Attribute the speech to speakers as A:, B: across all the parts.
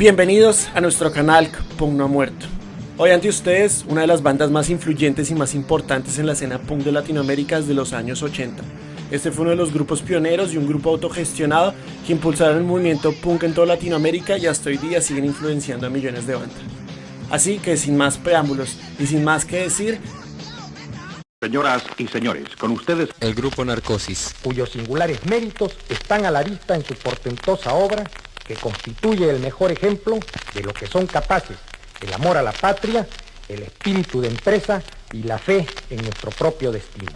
A: Bienvenidos a nuestro canal Punk No Ha Muerto. Hoy ante ustedes una de las bandas más influyentes y más importantes en la escena punk de Latinoamérica desde los años 80. Este fue uno de los grupos pioneros y un grupo autogestionado que impulsaron el movimiento punk en toda Latinoamérica y hasta hoy día siguen influenciando a millones de bandas. Así que sin más preámbulos y sin más que decir...
B: Señoras y señores, con ustedes
C: el grupo Narcosis,
D: cuyos singulares méritos están a la vista en su portentosa obra, que constituye el mejor ejemplo de lo que son capaces: el amor a la patria, el espíritu de empresa y la fe en nuestro propio destino.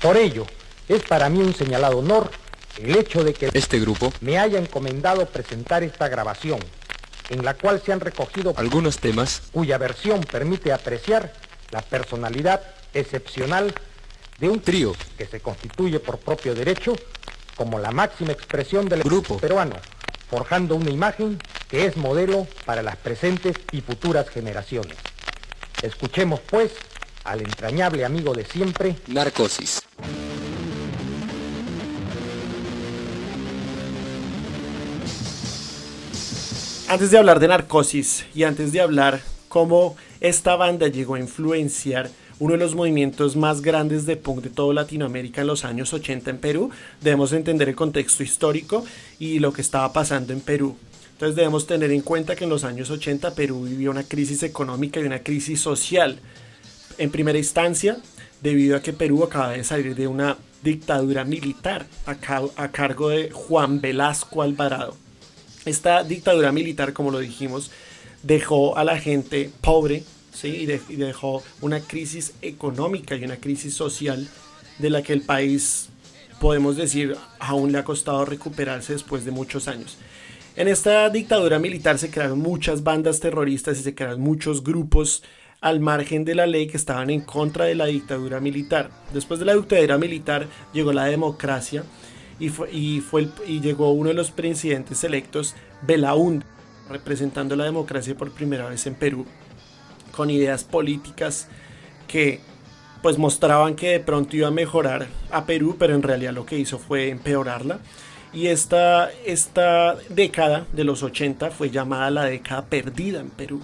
D: Por ello, es para mí un señalado honor el hecho de que
C: este grupo
D: me haya encomendado presentar esta grabación, en la cual se han recogido
C: algunos temas
D: cuya versión permite apreciar la personalidad excepcional de un
C: trío
D: que se constituye por propio derecho como la máxima expresión del
C: grupo
D: peruano, forjando una imagen que es modelo para las presentes y futuras generaciones. Escuchemos pues al entrañable amigo de siempre,
C: Narcosis.
A: Antes de hablar de Narcosis y antes de hablar cómo esta banda llegó a influenciar uno de los movimientos más grandes de punk de toda Latinoamérica en los años 80 en Perú, debemos entender el contexto histórico y lo que estaba pasando en Perú. Entonces debemos tener en cuenta que en los años 80 Perú vivió una crisis económica y una crisis social. En primera instancia, debido a que Perú acaba de salir de una dictadura militar a cargo de Juan Velasco Alvarado. Esta dictadura militar, como lo dijimos, dejó a la gente pobre, ¿sí? y dejó una crisis económica y una crisis social de la que el país, podemos decir, aún le ha costado recuperarse después de muchos años. En esta dictadura militar se crearon muchas bandas terroristas y se crearon muchos grupos al margen de la ley que estaban en contra de la dictadura militar. Después de la dictadura militar llegó la democracia y llegó uno de los presidentes electos, Belaúnde, representando la democracia por primera vez en Perú, con ideas políticas que pues mostraban que de pronto iba a mejorar a Perú, pero en realidad lo que hizo fue empeorarla. Y esta década de los 80 fue llamada la década perdida en Perú.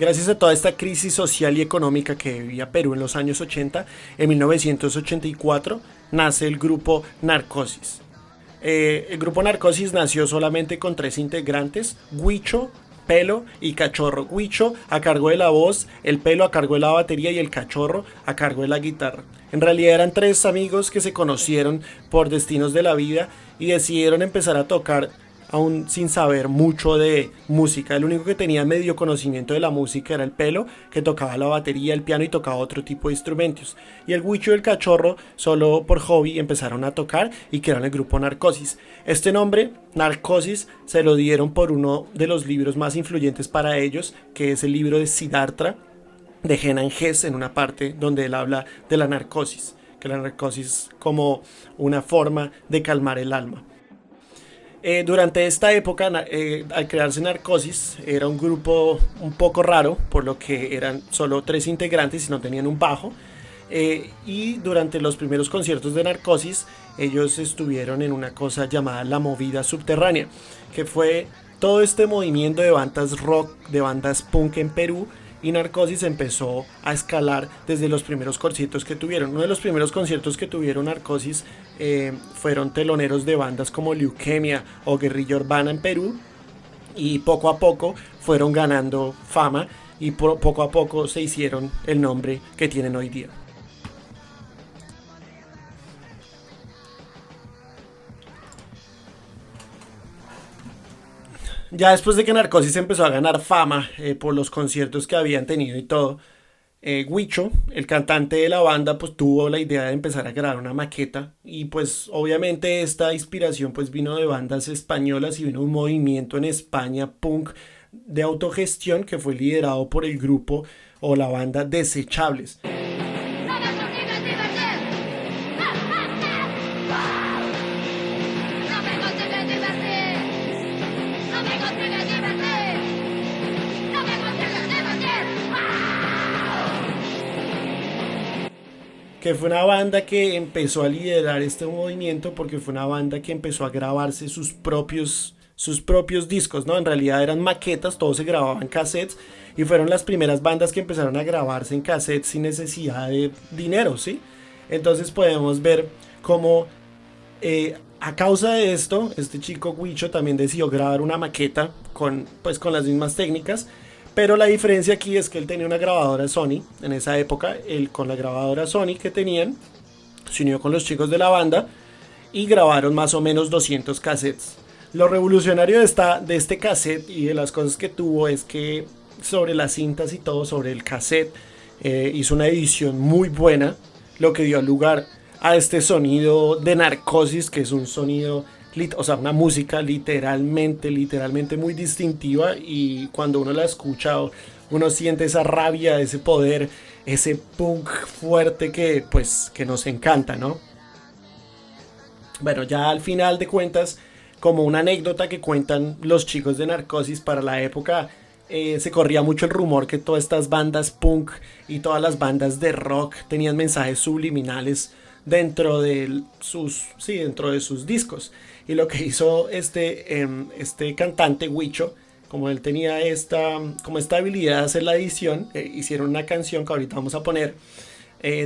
A: Gracias a toda esta crisis social y económica que vivía Perú en los años 80, en 1984 nace el grupo Narcosis. El grupo Narcosis nació solamente con 3 integrantes: Huicho, Pelo y Cachorro. Huicho a cargo de la voz, el Pelo a cargo de la batería y el Cachorro a cargo de la guitarra. En realidad eran 3 amigos que se conocieron por destinos de la vida y decidieron empezar a tocar aún sin saber mucho de música. El único que tenía medio conocimiento de la música era el Pelo, que tocaba la batería, el piano y tocaba otro tipo de instrumentos. Y el Huicho y el Cachorro, solo por hobby, empezaron a tocar y crearon el grupo Narcosis. Este nombre, Narcosis, se lo dieron por uno de los libros más influyentes para ellos, que es el libro de Siddhartha, de Henan Hesse, en una parte donde él habla de la narcosis, que la narcosis como una forma de calmar el alma. Durante esta época, al crearse Narcosis, era un grupo un poco raro, por lo que eran solo 3 integrantes y no tenían un bajo. Y durante los primeros conciertos de Narcosis, ellos estuvieron en una cosa llamada la movida subterránea, que fue todo este movimiento de bandas rock, de bandas punk en Perú. Y Narcosis empezó a escalar desde los primeros conciertos que tuvieron. Uno de los primeros conciertos que tuvieron Narcosis fueron teloneros de bandas como Leuquemia o Guerrilla Urbana en Perú. Y poco a poco fueron ganando fama y poco a poco se hicieron el nombre que tienen hoy día. Ya después de que Narcosis empezó a ganar fama por los conciertos que habían tenido y todo, Huicho, el cantante de la banda, pues tuvo la idea de empezar a grabar una maqueta y pues obviamente esta inspiración pues vino de bandas españolas y vino un movimiento en España punk de autogestión que fue liderado por el grupo o la banda Desechables. que fue una banda que empezó a liderar este movimiento porque fue una banda que empezó a grabarse sus propios discos, ¿no? En realidad eran maquetas, todo se grababa en cassettes y fueron las primeras bandas que empezaron a grabarse en cassettes sin necesidad de dinero, ¿sí? Entonces podemos ver cómo a causa de esto, este chico Huicho también decidió grabar una maqueta pues, con las mismas técnicas, pero la diferencia aquí es que él tenía una grabadora Sony en esa época. Él con la grabadora Sony que tenían se unió con los chicos de la banda y grabaron más o menos 200 cassettes. Lo revolucionario de este cassette y de las cosas que tuvo es que sobre las cintas y todo, sobre el cassette, hizo una edición muy buena, lo que dio lugar a este sonido de Narcosis, que es un sonido, o sea, una música literalmente muy distintiva, y cuando uno la escucha uno siente esa rabia, ese poder, ese punk fuerte que nos encanta, ¿no? Bueno, ya al final de cuentas, como una anécdota que cuentan los chicos de Narcosis, para la época se corría mucho el rumor que todas estas bandas punk y todas las bandas de rock tenían mensajes subliminales dentro de sus discos. Y lo que hizo este cantante Huicho, como él tenía esta habilidad de hacer la edición, hicieron una canción que ahorita vamos a poner,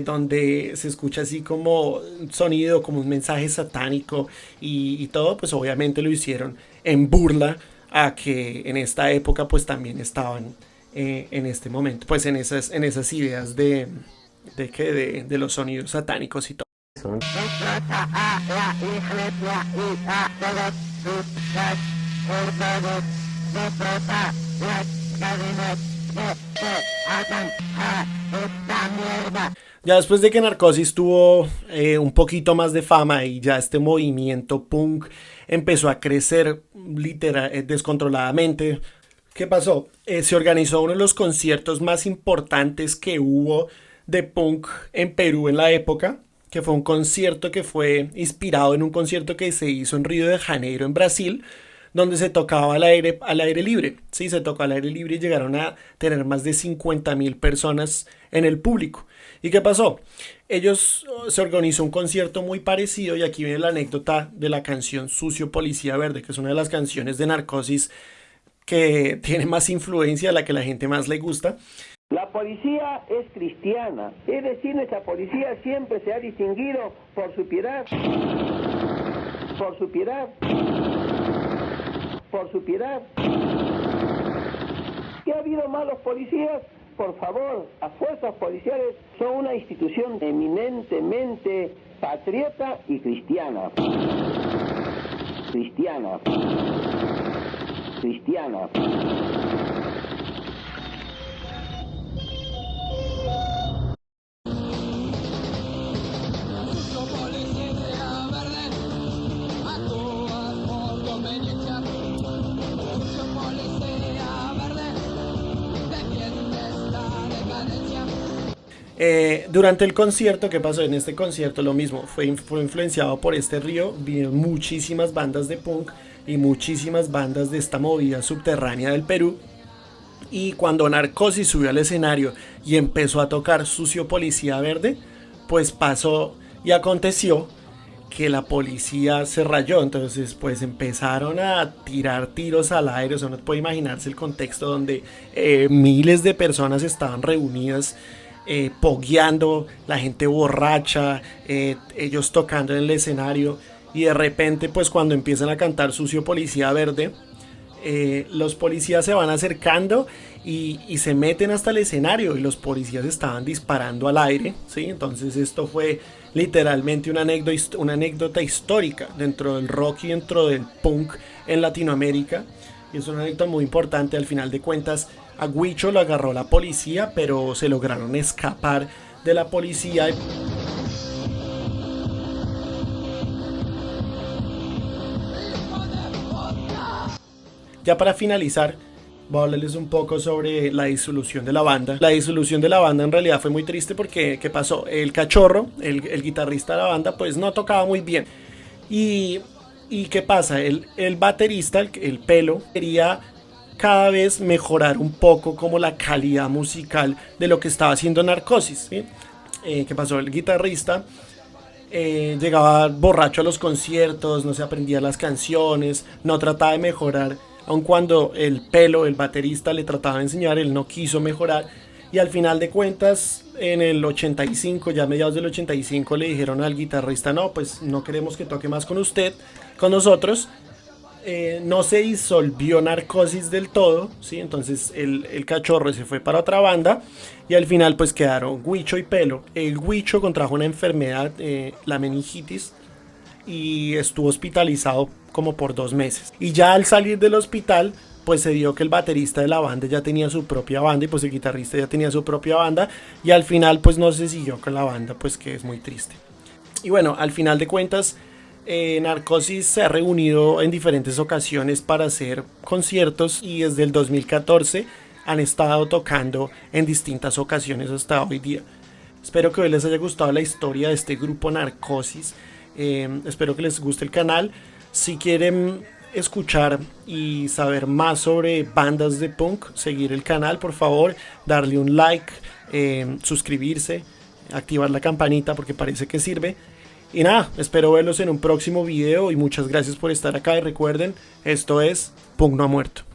A: donde se escucha así como un sonido, como un mensaje satánico y todo, pues obviamente lo hicieron en burla a que en esta época pues también estaban en este momento, pues en esas ideas de los sonidos satánicos y todo. Ya después de que Narcosis tuvo un poquito más de fama y ya este movimiento punk empezó a crecer descontroladamente, ¿qué pasó? Se organizó uno de los conciertos más importantes que hubo de punk en Perú en la época, que fue un concierto que fue inspirado en un concierto que se hizo en Río de Janeiro, en Brasil, donde se tocaba al aire libre. Sí, se tocó al aire libre y llegaron a tener más de 50,000 personas en el público. ¿Y qué pasó? Se organizó un concierto muy parecido, y aquí viene la anécdota de la canción Sucio Policía Verde, que es una de las canciones de Narcosis que tiene más influencia, a la que la gente más le gusta.
E: La policía es cristiana, es decir, nuestra policía siempre se ha distinguido por su piedad, por su piedad, por su piedad. ¿Que ha habido malos policías? Por favor, las fuerzas policiales son una institución eminentemente patriota y cristiana. Cristiana. Cristiana.
A: Durante el concierto, ¿qué pasó? En este concierto lo mismo, fue influenciado por este río, vinieron muchísimas bandas de punk y muchísimas bandas de esta movida subterránea del Perú, y cuando Narcosis subió al escenario y empezó a tocar Sucio Policía Verde, pues pasó y aconteció que la policía se rayó. Entonces pues empezaron a tirar tiros al aire. O sea, uno puede imaginarse el contexto donde miles de personas estaban reunidas, pogueando, la gente borracha, ellos tocando en el escenario, y de repente pues cuando empiezan a cantar Sucio Policía Verde, los policías se van acercando y se meten hasta el escenario, y los policías estaban disparando al aire, ¿sí? Entonces esto fue literalmente una anécdota histórica dentro del rock y dentro del punk en Latinoamérica, y es una anécdota muy importante. Al final de cuentas, a Huicho lo agarró la policía, pero se lograron escapar de la policía. Ya para finalizar, voy a hablarles un poco sobre la disolución de la banda. La disolución de la banda en realidad fue muy triste porque, ¿qué pasó? El Cachorro, el guitarrista de la banda, pues no tocaba muy bien. ¿Y qué pasa? El baterista, el Pelo, quería cada vez mejorar un poco como la calidad musical de lo que estaba haciendo Narcosis, ¿sí? ¿Qué pasó? El guitarrista llegaba borracho a los conciertos, no se aprendía las canciones, no trataba de mejorar, aun cuando el baterista, le trataba de enseñar, él no quiso mejorar. Y al final de cuentas, en el 85, ya a mediados del 85, le dijeron al guitarrista, no, pues no queremos que toque más con nosotros. No se disolvió Narcosis del todo, ¿sí? Entonces el cachorro se fue para otra banda y al final pues quedaron Huicho y Pelo. El Huicho contrajo una enfermedad, la meningitis, y estuvo hospitalizado como por 2 meses. Y ya al salir del hospital, pues se dio que el baterista de la banda ya tenía su propia banda y pues el guitarrista ya tenía su propia banda, y al final pues no se siguió con la banda, pues que es muy triste. Y bueno, al final de cuentas, Narcosis se ha reunido en diferentes ocasiones para hacer conciertos y desde el 2014 han estado tocando en distintas ocasiones hasta hoy día. Espero que hoy les haya gustado la historia de este grupo Narcosis. Espero que les guste el canal. Si quieren escuchar y saber más sobre bandas de punk, seguir el canal, por favor, darle un like, suscribirse, activar la campanita porque parece que sirve. Y nada, espero verlos en un próximo video y muchas gracias por estar acá. Y recuerden, esto es Punk No Ha Muerto.